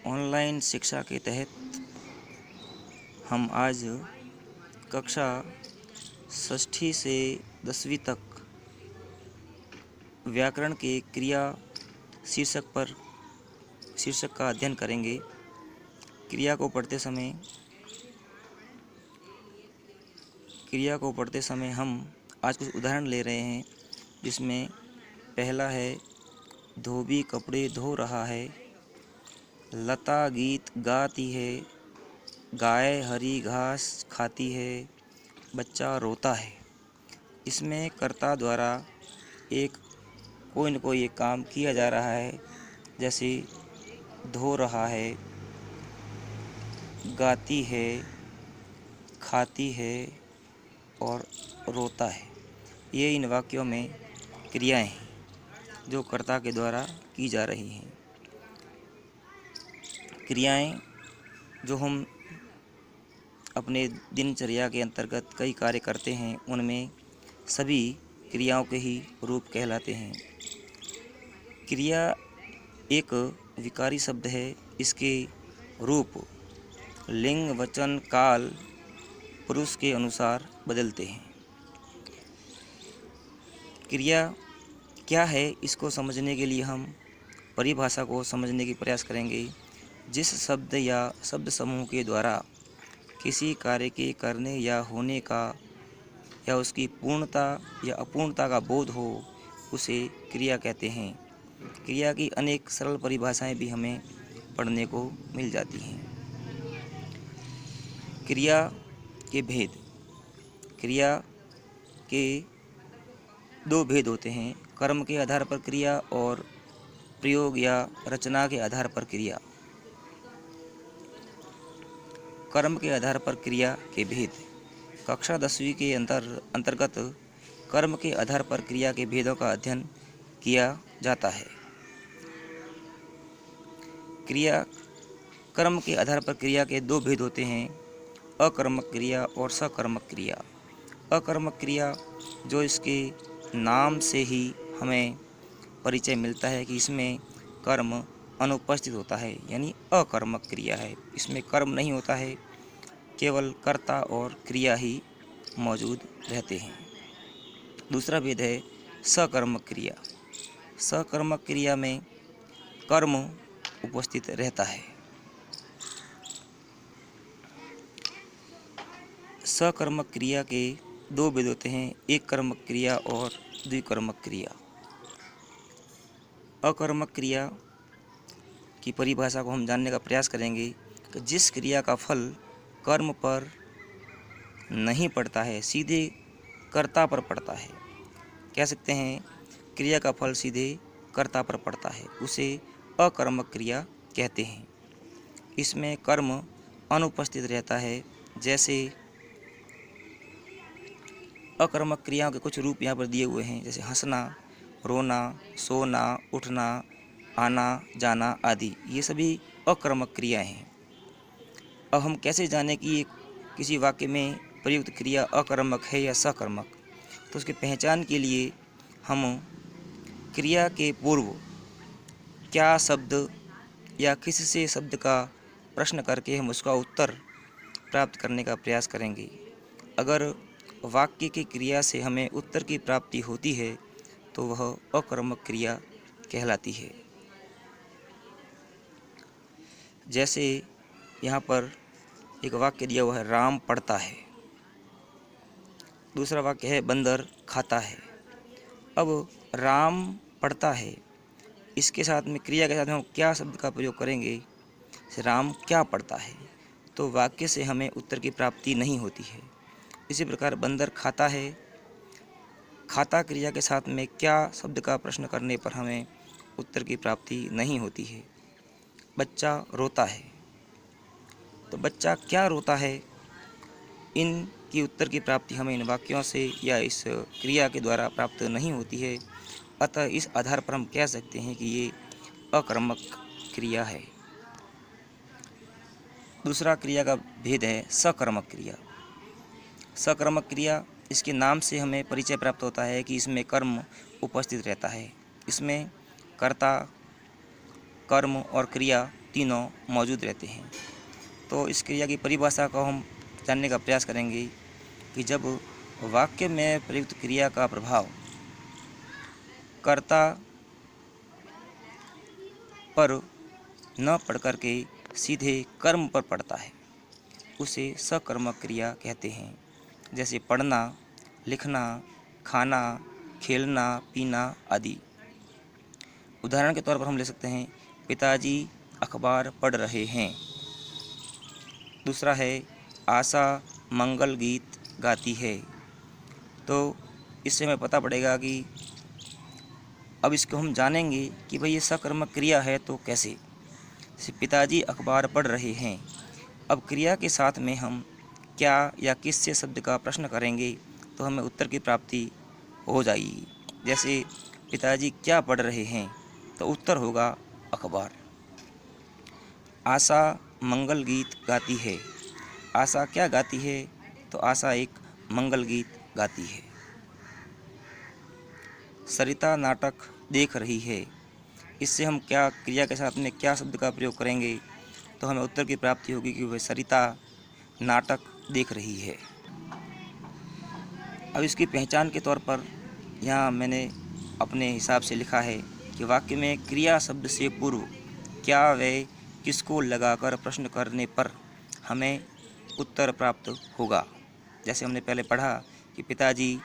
Online शिक्षा के तहत हम आज कक्षा षष्ठी से 10वीं तक व्याकरण के क्रिया शीर्षक का अध्ययन करेंगे। क्रिया को पढ़ते समय हम आज कुछ उदाहरण ले रहे हैं, जिसमें पहला है धोबी कपड़े धो रहा है, लता गीत गाती है, गाय हरी घास खाती है, बच्चा रोता है। इसमें कर्ता द्वारा कोई न कोई एक काम किया जा रहा है, जैसे धो रहा है, गाती है, खाती है और रोता है। ये इन वाक्यों में क्रियाएं हैं जो कर्ता के द्वारा की जा रही हैं। क्रियाएं जो हम अपने दिनचर्या के अंतर्गत कई कार्य करते हैं, उनमें सभी क्रियाओं के ही रूप कहलाते हैं। क्रिया एक विकारी शब्द है। इसके रूप लिंग, वचन, काल, पुरुष के अनुसार बदलते हैं। क्रिया क्या है, इसको समझने के लिए हम परिभाषा को समझने की प्रयास करेंगे। जिस शब्द या शब्द समूह के द्वारा किसी कार्य के करने या होने का या उसकी पूर्णता या अपूर्णता का बोध हो, उसे क्रिया कहते हैं। क्रिया की अनेक सरल परिभाषाएं भी हमें पढ़ने को मिल जाती हैं। क्रिया के भेद। क्रिया के दो भेद होते हैं, कर्म के आधार पर क्रिया और प्रयोग या रचना के आधार पर क्रिया। कर्म के आधार पर क्रिया के भेद। कक्षा 10वीं के अंतर्गत कर्म के आधार पर क्रिया के भेदों का अध्ययन किया जाता है। कर्म के आधार पर क्रिया के दो भेद होते हैं, अकर्मक क्रिया और सकर्मक क्रिया। अकर्मक क्रिया, जो इसके नाम से ही हमें परिचय मिलता है कि इसमें कर्म अनुपस्थित होता है, यानी अकर्मक क्रिया है। इसमें कर्म नहीं होता है, केवल कर्ता और क्रिया ही मौजूद रहते हैं। दूसरा भेद है सकर्मक क्रिया। सकर्मक क्रिया में कर्म उपस्थित रहता है। सकर्मक क्रिया के दो भेद होते हैं, एक कर्मक क्रिया और द्विकर्मक क्रिया। अकर्मक क्रिया की परिभाषा को हम जानने का प्रयास करेंगे कि जिस क्रिया का फल कर्म पर नहीं पड़ता है, सीधे कर्ता पर पड़ता है। कह सकते हैं क्रिया का फल सीधे कर्ता पर पड़ता है, उसे अकर्मक क्रिया कहते हैं। इसमें कर्म अनुपस्थित रहता है। जैसे अकर्मक क्रियाओं के कुछ रूप यहाँ पर दिए हुए हैं, जैसे हंसना, रोना, सोना, उठना, आना, जाना आदि। ये सभी अकर्मक क्रियाएं हैं। अब हम कैसे जानें कि किसी वाक्य में प्रयुक्त क्रिया अकर्मक है या सकर्मक? तो उसकी पहचान के लिए हम क्रिया के पूर्व क्या शब्द या किससे शब्द का प्रश्न करके हम उसका उत्तर प्राप्त करने का प्रयास करेंगे। अगर वाक्य की क्रिया से हमें उत्तर की प्राप्ति होती है तो वह अकर्मक क्रिया कहलाती है। जैसे यहाँ पर एक वाक्य दिया हुआ है, राम पढ़ता है। दूसरा वाक्य है, बंदर खाता है। अब राम पढ़ता है, इसके साथ में क्रिया के साथ में हम क्या शब्द का प्रयोग करेंगे? राम क्या पढ़ता है, तो वाक्य से हमें उत्तर की प्राप्ति नहीं होती है। इसी प्रकार बंदर खाता है, खाता क्रिया के साथ में क्या शब्द का प्रश्न करने पर हमें उत्तर की प्राप्ति नहीं होती है। बच्चा रोता है, तो बच्चा क्या रोता है, इनकी उत्तर की प्राप्ति हमें इन वाक्यों से या इस क्रिया के द्वारा प्राप्त नहीं होती है। अतः इस आधार पर हम कह सकते हैं कि ये अकर्मक क्रिया है। दूसरा क्रिया का भेद है सकर्मक क्रिया। सकर्मक क्रिया, इसके नाम से हमें परिचय प्राप्त होता है कि इसमें कर्म उपस्थित रहता है। इसमें कर्ता, कर्म और क्रिया तीनों मौजूद रहते हैं। तो इस क्रिया की परिभाषा को हम जानने का प्रयास करेंगे कि जब वाक्य में प्रयुक्त क्रिया का प्रभाव कर्ता पर न पड़ कर के सीधे कर्म पर पड़ता है, उसे सकर्मक क्रिया कहते हैं। जैसे पढ़ना, लिखना, खाना, खेलना, पीना आदि। उदाहरण के तौर पर हम ले सकते हैं, पिताजी अखबार पढ़ रहे हैं। दूसरा है, आशा मंगल गीत गाती है। तो इससे हमें पता पड़ेगा कि अब इसको हम जानेंगे कि भाई ये सकर्मक क्रिया है तो कैसे। जैसे पिताजी अखबार पढ़ रहे हैं। अब क्रिया के साथ में हम क्या या किससे शब्द का प्रश्न करेंगे तो हमें उत्तर की प्राप्ति हो जाएगी। जैसे पिताजी क्या पढ़ रहे हैं तो उत्तर होगा अखबार। आशा मंगल गीत गाती है। आशा क्या गाती है तो आशा एक मंगल गीत गाती है। सरिता नाटक देख रही है। इससे हम क्या क्रिया के साथ में क्या शब्द का प्रयोग करेंगे तो हमें उत्तर की प्राप्ति होगी कि वह सरिता नाटक देख रही है। अब इसकी पहचान के तौर पर यहाँ मैंने अपने हिसाब से लिखा है कि वाक्य में क्रिया शब्द से पूर्व क्या व किसको लगाकर प्रश्न करने पर हमें उत्तर प्राप्त होगा। जैसे हमने पहले पढ़ा कि पिताजी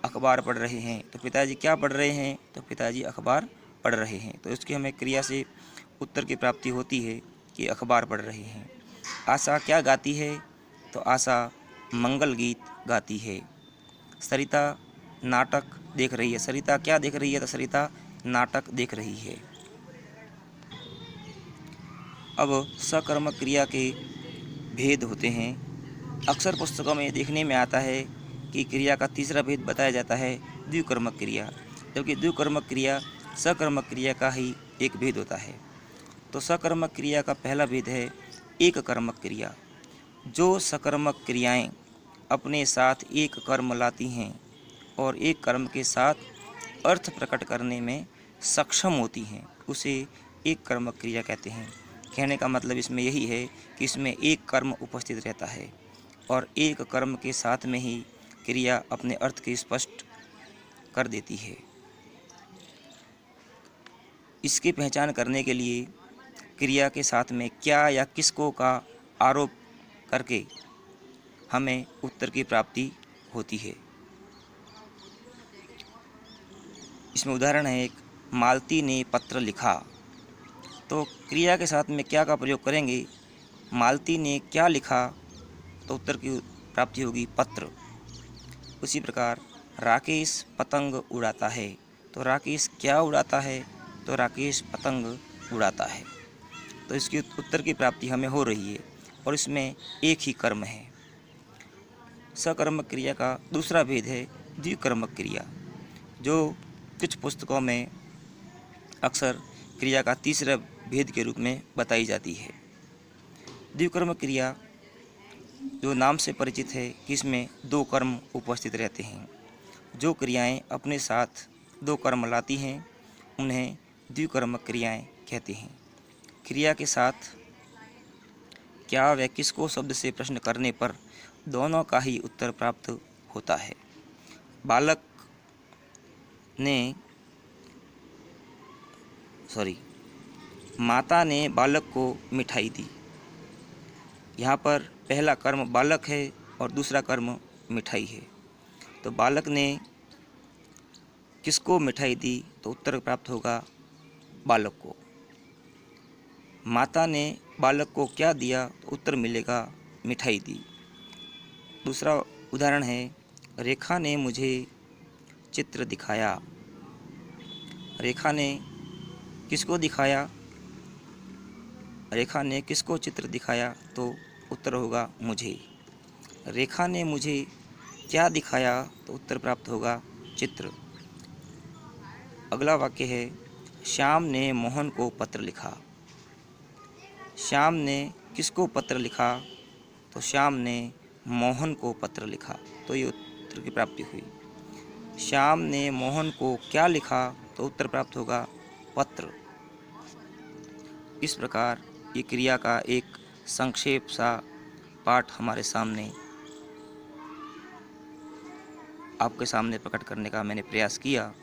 अखबार पढ़ रहे हैं, तो पिताजी क्या पढ़ रहे हैं तो पिताजी अखबार पढ़ रहे हैं। तो इसकी हमें क्रिया से उत्तर की प्राप्ति होती है कि अखबार पढ़ रहे हैं। आशा क्या गाती है तो आशा मंगल गीत गाती है। सरिता नाटक देख रही है। सरिता क्या देख रही है तो सरिता नाटक देख रही है। अब सकर्मक क्रिया के भेद होते हैं। अक्सर पुस्तकों में देखने में आता है कि क्रिया का तीसरा भेद बताया जाता है द्विकर्मक क्रिया, जबकि द्विकर्मक क्रिया सकर्मक क्रिया का ही एक भेद होता है। तो सकर्मक क्रिया का पहला भेद है एक कर्मक क्रिया। जो सकर्मक क्रियाएं अपने साथ एक कर्म लाती हैं और एक कर्म के साथ अर्थ प्रकट करने में सक्षम होती हैं, उसे एक कर्मक क्रिया कहते हैं। कहने का मतलब इसमें यही है कि इसमें एक कर्म उपस्थित रहता है और एक कर्म के साथ में ही क्रिया अपने अर्थ को स्पष्ट कर देती है। इसकी पहचान करने के लिए क्रिया के साथ में क्या या किसको का आरोप करके हमें उत्तर की प्राप्ति होती है। इसमें उदाहरण है एक, मालती ने पत्र लिखा। तो क्रिया के साथ में क्या का प्रयोग करेंगे, मालती ने क्या लिखा तो उत्तर की प्राप्ति होगी पत्र। उसी प्रकार राकेश पतंग उड़ाता है। तो राकेश क्या उड़ाता है तो राकेश पतंग उड़ाता है। तो इसकी उत्तर की प्राप्ति हमें हो रही है और इसमें एक ही कर्म है। सकर्मक क्रिया का दूसरा भेद है द्विकर्मक क्रिया, जो कुछ पुस्तकों में अक्सर क्रिया का तीसरा भेद के रूप में बताई जाती है। द्विकर्मक क्रिया जो नाम से परिचित है कि इसमें दो कर्म उपस्थित रहते हैं। जो क्रियाएं अपने साथ दो कर्म लाती हैं उन्हें द्विकर्मक क्रियाएं कहते हैं। क्रिया के साथ क्या व किसको शब्द से प्रश्न करने पर दोनों का ही उत्तर प्राप्त होता है। बालक ने माता ने बालक को मिठाई दी। यहाँ पर पहला कर्म बालक है और दूसरा कर्म मिठाई है। तो बालक ने किसको मिठाई दी तो उत्तर प्राप्त होगा बालक को। माता ने बालक को क्या दिया तो उत्तर मिलेगा मिठाई दी। दूसरा उदाहरण है, रेखा ने मुझे चित्र दिखाया। रेखा ने किसको दिखाया, रेखा ने किसको चित्र दिखाया तो उत्तर होगा मुझे। रेखा ने मुझे क्या दिखाया तो उत्तर प्राप्त होगा चित्र। अगला वाक्य है, श्याम ने मोहन को पत्र लिखा। श्याम ने किसको पत्र लिखा तो श्याम ने मोहन को पत्र लिखा। तो ये उत्तर की प्राप्ति हुई। श्याम ने मोहन को क्या लिखा तो उत्तर प्राप्त होगा पत्र। इस प्रकार ये क्रिया का एक संक्षेप सा पाठ हमारे सामने आपके सामने प्रकट करने का मैंने प्रयास किया।